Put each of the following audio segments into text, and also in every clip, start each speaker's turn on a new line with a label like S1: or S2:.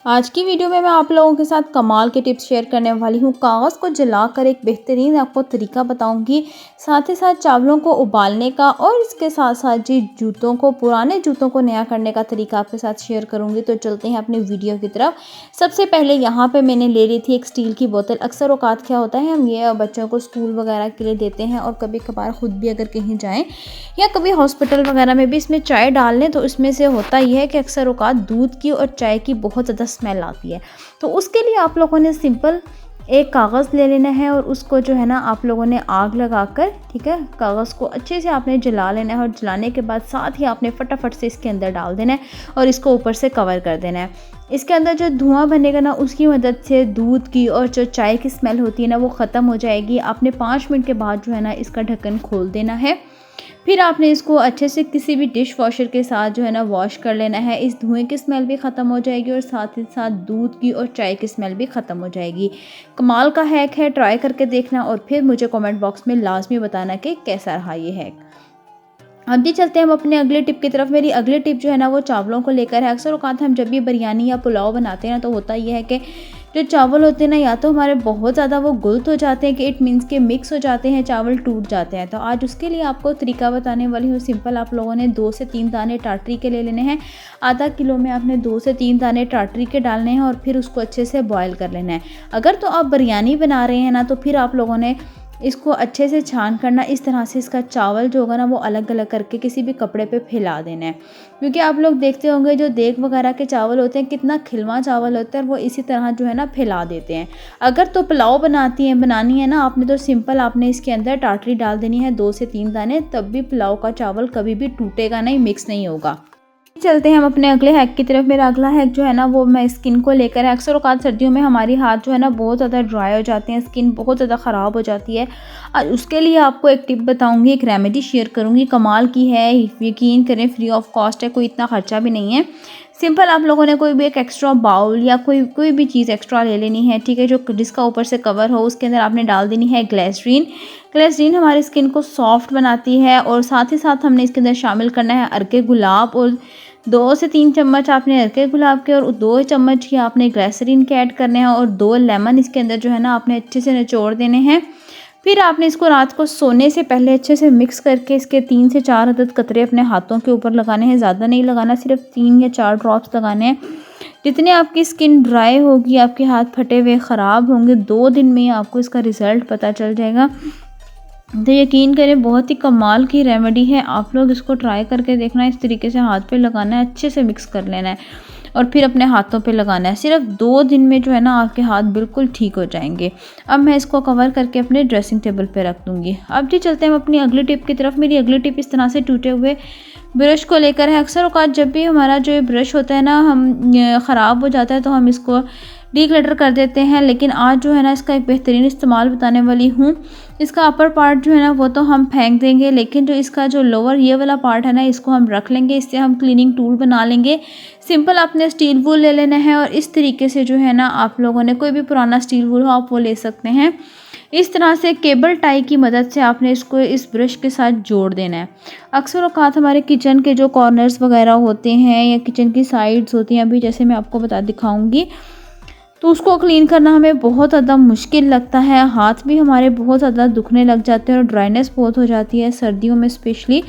S1: आज की वीडियो में मैं आप लोगों के साथ कमाल के टिप्स शेयर करने वाली हूँ। कागज़ को जलाकर एक बेहतरीन आपको तरीका बताऊंगी, साथ ही साथ चावलों को उबालने का और इसके साथ साथ जी पुराने जूतों को नया करने का तरीका आपके साथ शेयर करूंगी। तो चलते हैं अपनी वीडियो की तरफ। सबसे पहले यहाँ पे मैंने ले ली थी एक स्टील की बोतल। अक्सर औकात क्या होता है, हम ये बच्चों को स्कूल वगैरह के लिए देते हैं और कभी कभार खुद भी अगर कहीं जाएँ या कभी हॉस्पिटल वगैरह में भी इसमें चाय डाल लें तो इसमें से होता यह है कि अक्सर औकात दूध की और चाय की बहुत ज़्यादा स्मेल आती है। तो उसके लिए आप लोगों ने सिंपल एक कागज़ ले लेना है और उसको जो है ना आप लोगों ने आग लगाकर, ठीक है, कागज़ को अच्छे से आपने जला लेना है और जलाने के बाद साथ ही आपने फटाफट से इसके अंदर डाल देना है और इसको ऊपर से कवर कर देना है। इसके अंदर जो धुआं बनेगा ना उसकी मदद से दूध की और जो चाय की स्मेल होती है ना वो ख़त्म हो जाएगी। आपने 5 मिनट के बाद जो है ना इसका ढक्कन खोल देना है। फिर आपने इसको अच्छे से किसी भी डिश वॉशर के साथ जो है ना वॉश कर लेना है। इस धुएं की स्मेल भी ख़त्म हो जाएगी और साथ ही साथ दूध की और चाय की स्मेल भी ख़त्म हो जाएगी। कमाल का हैक है, ट्राई करके देखना और फिर मुझे कमेंट बॉक्स में लाजमी बताना कि कैसा रहा ये हैक। अब जी चलते हैं हम अपने अगले टिप की तरफ। मेरी अगली टिप जो है ना वो चावलों को लेकर है। अक्सर औकात हम जब भी बिरयानी या पुलाव बनाते हैं ना तो होता यह है कि जो चावल होते हैं ना या तो हमारे बहुत ज़्यादा वो गुल्त हो जाते हैं कि इट मीन्स के मिक्स हो जाते हैं, चावल टूट जाते हैं। तो आज उसके लिए आपको तरीका बताने वाली हूँ। सिंपल आप लोगों ने 2 से 3 दाने टाटरी के ले लेने हैं। आधा किलो में आपने 2 से 3 दाने टाटरी के डालने हैं और फिर उसको अच्छे से बॉयल कर लेना है। अगर तो आप बिरयानी बना रहे हैं ना तो फिर आप लोगों ने इसको अच्छे से छान करना। इस तरह से इसका चावल जो होगा ना वो अलग अलग करके किसी भी कपड़े पे फैला देना है, क्योंकि आप लोग देखते होंगे जो देग वगैरह के चावल होते हैं कितना खिलवा चावल होता है और वो इसी तरह जो है ना फैला देते हैं। अगर तो पुलाव बनानी है ना आपने तो सिंपल आपने इसके अंदर टाटरी डाल देनी है 2 से 3 दाने, तब भी पुलाव का चावल कभी भी टूटेगा नहीं, मिक्स नहीं होगा। चलते हैं हम अपने अगले हैक की तरफ। मेरा अगला हैक जो है ना वो मैं स्किन को लेकर है। अक्सर औकात सर्दियों में हमारी हाथ जो है ना बहुत ज़्यादा ड्राई हो जाते हैं, स्किन बहुत ज़्यादा ख़राब हो जाती है और उसके लिए आपको एक टिप बताऊंगी, एक रेमेडी शेयर करूंगी, कमाल की है, यकीन करें फ्री ऑफ कॉस्ट है, कोई इतना ख़र्चा भी नहीं है। सिंपल आप लोगों ने कोई भी एक एक्स्ट्रा बाउल या कोई भी चीज़ एक्स्ट्रा ले लेनी है, ठीक है, जो जिसका ऊपर से कवर हो। उसके अंदर आपने डाल देनी है ग्लिसरीन। ग्लिसरीन हमारी स्किन को सॉफ्ट बनाती है और साथ ही साथ हमने इसके अंदर शामिल करना है अर्के गुलाब और 2 से 3 चम्मच आपने अर्के गुलाब के और 2 चम्मच ही आपने ग्लिसरीन के ऐड करने हैं और 2 लेमन इसके अंदर जो है ना आपने अच्छे से निचोड़ देने हैं। फिर आपने इसको रात को सोने से पहले अच्छे से मिक्स करके इसके 3 से 4 अदद कतरे अपने हाथों के ऊपर लगाने हैं। ज़्यादा नहीं लगाना, सिर्फ 3 या 4 ड्रॉप्स लगाने हैं। जितने आपकी स्किन ड्राई होगी, आपके हाथ फटे हुए ख़राब होंगे, 2 दिन में आपको इसका रिज़ल्ट पता चल जाएगा। तो यकीन करें बहुत ही कमाल की रेमेडी है, आप लोग इसको ट्राई करके देखना। इस तरीके से हाथ पे लगाना है, अच्छे से मिक्स कर लेना है और फिर अपने हाथों पे लगाना है। सिर्फ 2 दिन में जो है ना आपके हाथ बिल्कुल ठीक हो जाएंगे। अब मैं इसको कवर करके अपने ड्रेसिंग टेबल पे रख दूँगी। अब जी चलते हैं हम अपनी अगली टिप की तरफ। मेरी अगली टिप इस तरह से टूटे हुए ब्रश को लेकर है। अक्सर औकात जब भी हमारा जो ब्रश होता है ना ख़राब हो जाता है तो हम इसको डीक्लटर कर देते हैं, लेकिन आज जो है ना इसका एक बेहतरीन इस्तेमाल बताने वाली हूँ। इसका अपर पार्ट जो है ना वो तो हम फेंक देंगे, लेकिन जो इसका जो लोअर ये वाला पार्ट है ना इसको हम रख लेंगे। इससे हम क्लीनिंग टूल बना लेंगे। सिंपल आपने स्टील वूल ले लेना है और इस तरीके से जो है ना आप लोगों ने कोई भी पुराना स्टील वूल हो आप वो ले सकते हैं। इस तरह से केबल टाई की मदद से आपने इसको इस ब्रश के साथ जोड़ देना है। अक्सर औकात हमारे किचन के जो कॉर्नर्स वगैरह होते हैं या किचन की साइड्स होती हैं, अभी जैसे मैं आपको दिखाऊंगी, तो उसको क्लीन करना हमें बहुत ज़्यादा मुश्किल लगता है। हाथ भी हमारे बहुत ज़्यादा दुखने लग जाते हैं और ड्राइनेस बहुत हो जाती है सर्दियों में स्पेशली।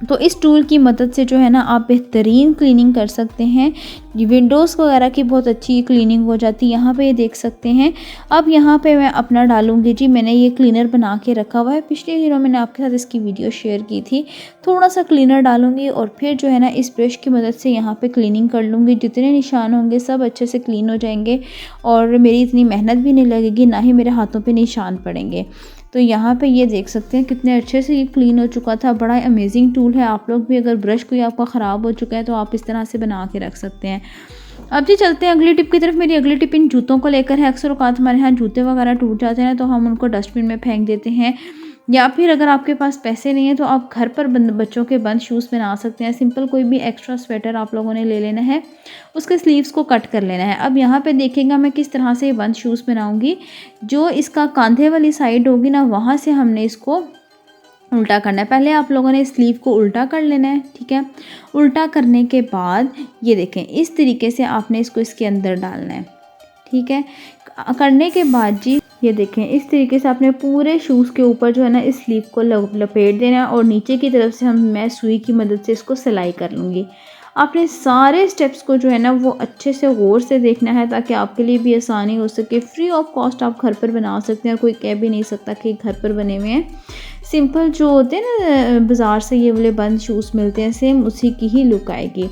S1: तो इस टूल की मदद से जो है ना आप बेहतरीन क्लीनिंग कर सकते हैं। विंडोज़ वगैरह की बहुत अच्छी क्लीनिंग हो जाती है। यहाँ पे ये देख सकते हैं। अब यहाँ पे मैं अपना डालूंगी जी, मैंने ये क्लीनर बना के रखा हुआ है। पिछले दिनों मैंने आपके साथ इसकी वीडियो शेयर की थी। थोड़ा सा क्लीनर डालूंगी और फिर जो है ना इस ब्रश की मदद से यहाँ पे क्लीनिंग कर लूँगी। जितने निशान होंगे सब अच्छे से क्लीन हो जाएंगे और मेरी इतनी मेहनत भी नहीं लगेगी, ना ही मेरे हाथों पर निशान पड़ेंगे। तो यहाँ पे ये देख सकते हैं कितने अच्छे से ये क्लीन हो चुका था। बड़ा अमेजिंग टूल है। आप लोग भी अगर ब्रश कोई आपका ख़राब हो चुका है तो आप इस तरह से बना के रख सकते हैं। अब जी चलते हैं अगली टिप की तरफ। मेरी अगली टिप इन जूतों को लेकर है। अक्सर औकात हमारे यहाँ जूते वगैरह टूट जाते हैं तो हम उनको डस्टबिन में फेंक देते हैं, या फिर अगर आपके पास पैसे नहीं है तो आप घर पर बच्चों के बंद शूज़ बना सकते हैं। सिंपल कोई भी एक्स्ट्रा स्वेटर आप लोगों ने ले लेना है, उसके स्लीव्स को कट कर लेना है। अब यहाँ पे देखिएगा मैं किस तरह से बंद शूज़ बनाऊंगी। जो इसका कंधे वाली साइड होगी ना वहाँ से हमने इसको उल्टा करना है। पहले आप लोगों ने स्लीव को उल्टा कर लेना है, ठीक है। उल्टा करने के बाद ये देखें इस तरीके से आपने इसको इसके अंदर डालना है, ठीक है। करने के बाद जी ये देखें इस तरीके से आपने पूरे शूज़ के ऊपर जो है ना इस स्लीव को लपेट देना है और नीचे की तरफ से मैं सुई की मदद से इसको सिलाई कर लूँगी। आपने सारे स्टेप्स को जो है ना वो अच्छे से गौर से देखना है ताकि आपके लिए भी आसानी हो सके। फ्री ऑफ कॉस्ट आप घर पर बना सकते हैं और कोई कह भी नहीं सकता कि घर पर बने हुए हैं। सिंपल जो होते हैं ना बाज़ार से ये वाले बंद शूज़ मिलते हैं, सेम उसी की ही लुक आएगी।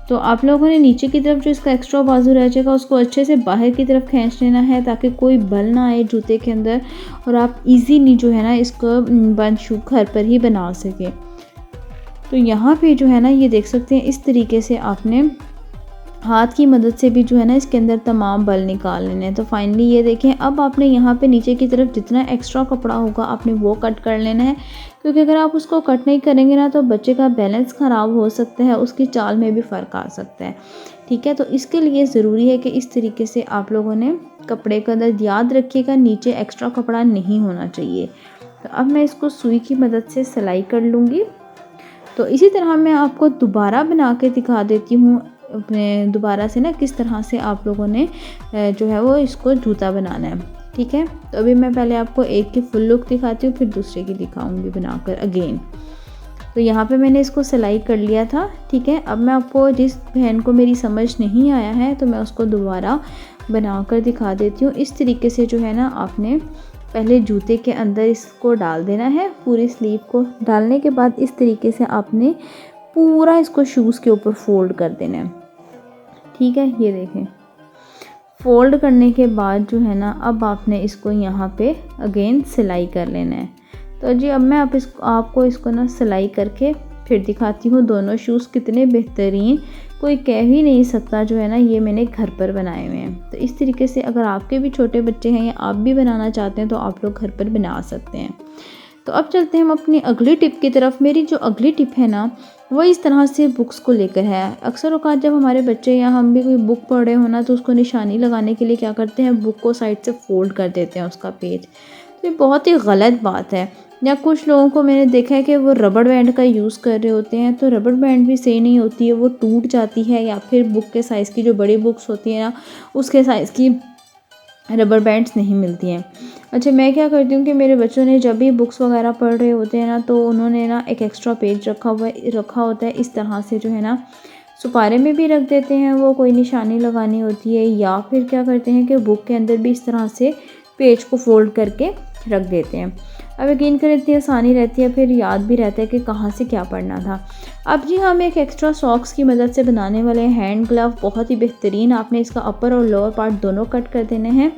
S1: तो आप लोगों ने नीचे की तरफ जो इसका एक्स्ट्रा बाजू रह जाएगा उसको अच्छे से बाहर की तरफ खींच लेना है ताकि कोई बल ना आए जूते के अंदर और आप इजीली जो है ना इसको बंद शू घर पर ही बना सकें। तो यहाँ पे जो है ना ये देख सकते हैं इस तरीके से आपने हाथ की मदद से भी जो है ना इसके अंदर तमाम बल निकाल लेने हैं। तो फाइनली ये देखें अब आपने यहाँ पे नीचे की तरफ जितना एक्स्ट्रा कपड़ा होगा आपने वो कट कर लेना है, क्योंकि अगर आप उसको कट नहीं करेंगे ना तो बच्चे का बैलेंस ख़राब हो सकता है, उसकी चाल में भी फ़र्क आ सकता है, ठीक है। तो इसके लिए ज़रूरी है कि इस तरीके से आप लोगों ने कपड़े का अंदर याद रखिएगा नीचे एक्स्ट्रा कपड़ा नहीं होना चाहिए। तो अब मैं इसको सुई की मदद से सिलाई कर लूँगी। तो इसी तरह मैं आपको दोबारा बना के दिखा देती हूँ अपने दोबारा से ना किस तरह से आप लोगों ने जो है वो इसको जूता बनाना है, ठीक है। तो अभी मैं पहले आपको एक की फुल लुक दिखाती हूँ फिर दूसरे की दिखाऊंगी बनाकर अगेन। तो यहाँ पे मैंने इसको सिलाई कर लिया था, ठीक है। अब मैं आपको जिस बहन को मेरी समझ नहीं आया है तो मैं उसको दोबारा बनाकर दिखा देती हूँ। इस तरीके से जो है ना आपने पहले जूते के अंदर इसको डाल देना है, पूरी स्लीव को डालने के बाद इस तरीके से आपने पूरा इसको शूज़ के ऊपर फोल्ड कर देना है, ठीक है। ये देखें फोल्ड करने के बाद जो है ना अब आपने इसको यहाँ पे अगेन सिलाई कर लेना है। तो जी अब मैं आपको इसको ना सिलाई करके फिर दिखाती हूँ दोनों शूज़ कितने बेहतरीन, कोई कह ही नहीं सकता जो है ना ये मैंने घर पर बनाए हुए हैं। तो इस तरीके से अगर आपके भी छोटे बच्चे हैं या आप भी बनाना चाहते हैं तो आप लोग घर पर बना सकते हैं। तो अब चलते हैं हम अपनी अगली टिप की तरफ। मेरी जो अगली टिप है ना वो इस तरह से बुक्स को लेकर है। अक्सर औक़ात जब हमारे बच्चे या हम भी कोई बुक पढ़ रहे हो ना तो उसको निशानी लगाने के लिए क्या करते हैं, बुक को साइड से फोल्ड कर देते हैं उसका पेज। तो ये बहुत ही गलत बात है। या कुछ लोगों को मैंने देखा है कि वो रबड़ बैंड का यूज़ कर रहे होते हैं, तो रबड़ बैंड भी सही नहीं होती है, वो टूट जाती है। या फिर बुक के साइज़ की जो बड़ी बुक्स होती हैं ना उसके साइज़ की रबर बैंड्स नहीं मिलती हैं। अच्छा मैं क्या करती हूँ कि मेरे बच्चों ने जब भी बुक्स वगैरह पढ़ रहे होते हैं ना तो उन्होंने ना एक एक्स्ट्रा पेज रखा होता है इस तरह से जो है ना सुपारे में भी रख देते हैं, वो कोई निशानी लगानी होती है। या फिर क्या करते हैं कि बुक के अंदर भी इस तरह से पेज को फोल्ड करके रख देते हैं। अब यकीन करें इतनी आसानी रहती है, फिर याद भी रहता है कि कहाँ से क्या पढ़ना था। अब जी हम एक एक्स्ट्रा सॉक्स की मदद से बनाने वाले हैंड ग्लव बहुत ही बेहतरीन। आपने इसका अपर और लोअर पार्ट दोनों कट कर देने हैं।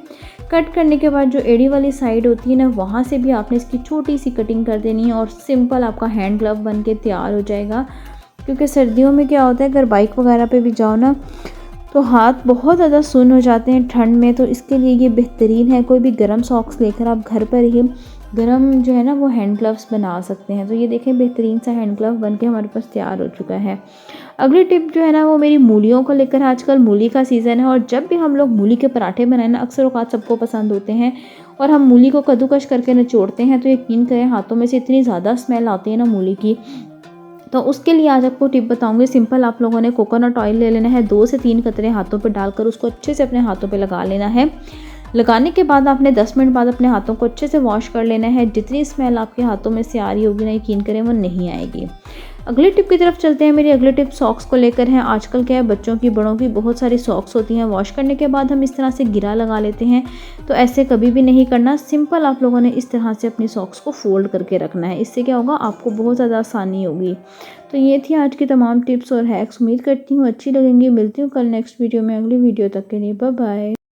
S1: कट करने के बाद जो एड़ी वाली साइड होती है ना वहाँ से भी आपने इसकी छोटी सी कटिंग कर देनी है और सिंपल आपका हैंड ग्लव बन के तैयार हो जाएगा। क्योंकि सर्दियों में क्या होता है अगर बाइक वगैरह पे भी जाओ ना तो हाथ बहुत ज़्यादा सुन्न हो जाते हैं ठंड में, तो इसके लिए ये बेहतरीन है। कोई भी गर्म सॉक्स लेकर आप घर पर ही गर्म जो है ना वो हैंड ग्लव्स बना सकते हैं। तो ये देखें बेहतरीन सा हैंड ग्लव बन के हमारे पास तैयार हो चुका है। अगली टिप जो है ना वो मेरी मूलियों को लेकर। आजकल मूली का सीज़न है और जब भी हम लोग मूली के पराठे बनाए ना अक्सर औक़ात सबको पसंद होते हैं और हम मूली को कद्दूकश करके निचोड़ते हैं तो यकीन करें हाथों में से इतनी ज़्यादा स्मेल आती है ना मूली की। तो उसके लिए आज आपको टिप बताऊंगी। सिंपल आप लोगों ने कोकोनट ऑयल ले लेना है, 2 से 3 कतरे हाथों पे डालकर उसको अच्छे से अपने हाथों पे लगा लेना है। लगाने के बाद आपने 10 मिनट बाद अपने हाथों को अच्छे से वॉश कर लेना है। जितनी स्मेल आपके हाथों में से आ रही होगी ना यकीन करें वो नहीं आएगी। अगली टिप की तरफ चलते हैं। मेरी अगली टिप सॉक्स को लेकर है। आजकल क्या है बच्चों की बड़ों की बहुत सारी सॉक्स होती हैं, वॉश करने के बाद हम इस तरह से गिरा लगा लेते हैं, तो ऐसे कभी भी नहीं करना। सिंपल आप लोगों ने इस तरह से अपनी सॉक्स को फोल्ड करके रखना है। इससे क्या होगा आपको बहुत ज़्यादा आसानी होगी। तो ये थी आज की तमाम टिप्स और हैक्स। उम्मीद करती हूँ अच्छी लगेंगी। मिलती हूँ कल नेक्स्ट वीडियो में। अगली वीडियो तक के लिए बाय बाय।